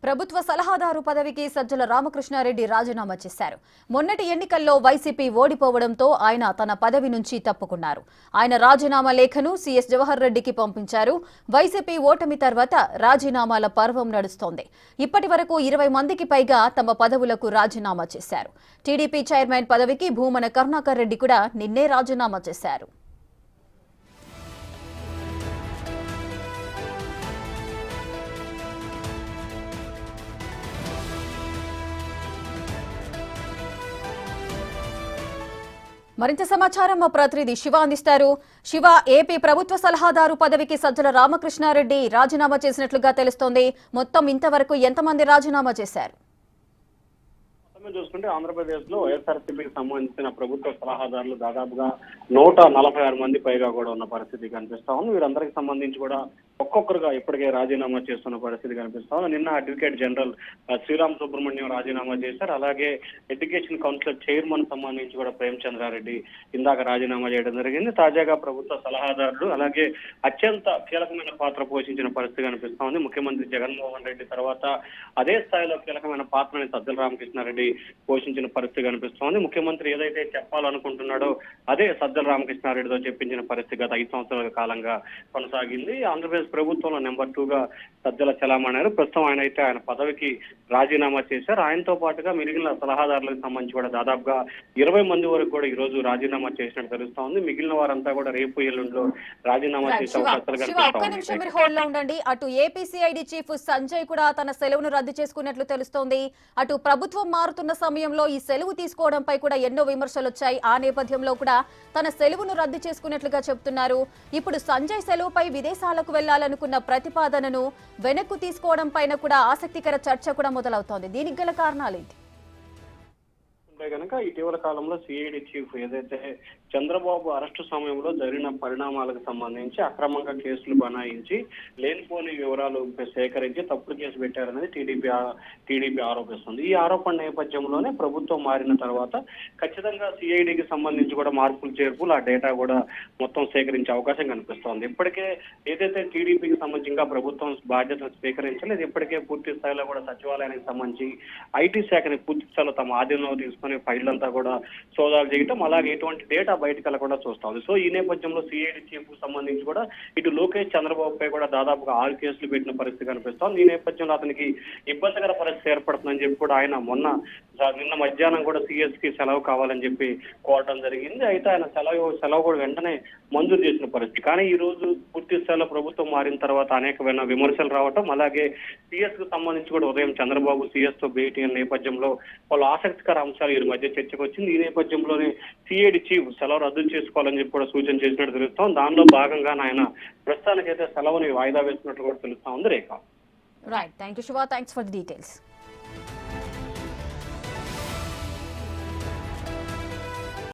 ప్రభుత్వ సలహాదారు పదవికి సజ్జల రామకృష్ణారెడ్డి రాజీనామా చేశారు. మొన్నటి ఎన్నికల్లో వైసీపీ ఓడిపోవడంతో ఆయన తన పదవి నుంచి తప్పుకున్నారు. ఆయన రాజీనామా లేఖను సీఎస్ జవహర్ రెడ్డికి పంపించారు. వైసీపీ ఓటమి తర్వాత రాజీనామాల పర్వం నడుస్తోంది. ఇప్పటి వరకు 20 మందికి పైగా తమ పదవులకు రాజీనామా చేశారు. టీడీపీ చైర్మన్ పదవికి భూమన కరుణాకర్ రెడ్డి కూడా నిన్నే రాజీనామా చేశారు. మరింత సమాచారం మా ప్రతినిధి శివ అందిస్తారు. శివ, ఏపీ ప్రభుత్వ సలహాదారు పదవికి సజ్జల రామకృష్ణారెడ్డి రాజీనామా చేసినట్లుగా తెలుస్తోంది. మొత్తం ఇంతవరకు ఎంతమంది రాజీనామా చేశారు? చూసుకుంటే ఆంధ్రప్రదేశ్ లో వైఎస్ఆర్సీపీకి సంబంధించిన ప్రభుత్వ సలహాదారులు దాదాపుగా 146 మంది పైగా కూడా ఉన్న పరిస్థితి కనిపిస్తా ఉంది. వీరందరికి సంబంధించి కూడా ఒక్కొక్కరుగా ఇప్పటికే రాజీనామా చేస్తున్న పరిస్థితి కనిపిస్తా ఉంది. నిన్న అడ్వకేట్ జనరల్ శ్రీరామ్ సుబ్రహ్మణ్యం రాజీనామా చేశారు. అలాగే ఎడ్యుకేషన్ కౌన్సిల్ చైర్మన్ సంబంధించి కూడా ప్రేమచంద్రారెడ్డి ఇందాక రాజీనామా చేయడం జరిగింది. తాజాగా ప్రభుత్వ సలహాదారులు అలాగే అత్యంత కీలకమైన పాత్ర పోషించిన పరిస్థితి కనిపిస్తా ఉంది. ముఖ్యమంత్రి జగన్మోహన్ రెడ్డి తర్వాత అదే స్థాయిలో కీలకమైన పాత్రని సజ్జల రామకృష్ణారెడ్డి పోషించిన పరిస్థితి కనిపిస్తోంది. ముఖ్యమంత్రి ఏదైతే చెప్పాలనుకుంటున్నాడో అదే సజ్జల రామకృష్ణారెడ్డితో చెప్పించిన పరిస్థితి గత 5 సంవత్సరాల కాలంగా కొనసాగింది. ఆంధ్రప్రదేశ్ ప్రభుత్వంలో నెంబర్ 2గా సజ్జల చలామణారు. ప్రస్తుతం ఆయన పదవికి రాజీనామా చేశారు. ఆయనతో పాటుగా మిగిలిన సలహాదారులకు సంబంధించి కూడా దాదాపుగా 20 మంది వరకు కూడా ఈ రోజు రాజీనామా చేసినట్టు తెలుస్తా ఉంది. మిగిలిన వారంతా కూడా రేపు ఎల్లుండిలో రాజీనామా చేసే అవకాశాలు కనిపిస్తా ఉండండి. అటు ఏపీసీఐడి చీఫ్ సంజయ్ కూడా తన సెలవును రద్దు చేసుకున్నట్లు తెలుస్తోంది. అటు ప్రభుత్వం మారుతున్న సమయంలో ఈ సెలవు తీసుకోవడంపై కూడా ఎన్నో విమర్శలు వచ్చాయి. ఆ నేపథ్యంలో కూడా తన సెలవును రద్దు చేసుకున్నట్లుగా చెబుతున్నారు. ఇప్పుడు సంజయ్ సెలవుపై విదేశాలకు వెళ్లాలనుకున్న ప్రతిపాదనను వెనక్కు తీసుకోవడం పైన కూడా ఆసక్తికర చర్చ కూడా మొదలవుతోంది. దీనికి గల కారణాలేంటి? కనుక ఇటీవల కాలంలో సిఐడి చీఫ్ ఏదైతే చంద్రబాబు అరెస్టు సమయంలో జరిగిన పరిణామాలకు సంబంధించి అక్రమంగా కేసులు బనాయించి లేనిపోని వివరాలు సేకరించి తప్పుడు కేసు పెట్టారనేది టీడీపీ ఆరోపిస్తుంది. ఈ ఆరోపణ నేపథ్యంలోనే ప్రభుత్వం మారిన తర్వాత ఖచ్చితంగా సిఐడికి సంబంధించి కూడా మార్పులు చేర్పులు ఆ డేటా కూడా మొత్తం సేకరించే అవకాశం కనిపిస్తోంది. ఇప్పటికే ఏదైతే టీడీపీకి సంబంధించి ఇంకా ప్రభుత్వం బాధ్యతలు స్వీకరించలేదు. ఇప్పటికే పూర్తి స్థాయిలో కూడా సచివాలయానికి సంబంధించి ఐటీ శాఖని పూర్తి స్థాయిలో తమ ఆధీనంలో తీసుకుని ఫైళ్లంతా కూడా సోదాలు చేయటం, అలాగే ఎటువంటి డేటా బయటకు వెళ్ళకుండా చూస్తా ఉంది. సో ఈ నేపథ్యంలో సిఐడి చీఫ్ కు సంబంధించి కూడా ఇటు లోకేష్ చంద్రబాబుపై కూడా దాదాపుగా 6 కేసులు పెట్టిన పరిస్థితి కనిపిస్తోంది. ఈ నేపథ్యంలో అతనికి ఇబ్బందికర పరిస్థితి ఏర్పడుతుందని చెప్పి కూడా ఆయన నిన్న మధ్యాహ్నం కూడా సిఎస్ కి సెలవు కావాలని చెప్పి కోరటం జరిగింది. అయితే ఆయన సెలవు కూడా వెంటనే మంజూరు చేసిన పరిస్థితి. కానీ ఈ రోజు పూర్తి స్థాయిలో ప్రభుత్వం మారిన తర్వాత అనేకమైన విమర్శలు రావటం, అలాగే సిఎస్ కు సంబంధించి కూడా ఉదయం చంద్రబాబు సిఎస్ తో భేటీ అనే నేపథ్యంలో పలు ఆసక్తికర అంశాలు ఈ మధ్య చర్చకు వచ్చింది. ఈ నేపథ్యంలోనే సిఐడి చీఫ్ సెలవు రద్దు చేసుకోవాలని చెప్పి కూడా సూచన చేసినట్టు తెలుస్తాం. దానిలో భాగంగా ఆయన ప్రస్తుతానికైతే సెలవుని వాయిదా వేస్తున్నట్లు కూడా తెలుస్తా ఉంది. Rekha. Right, thank you Shiva, thanks for the details.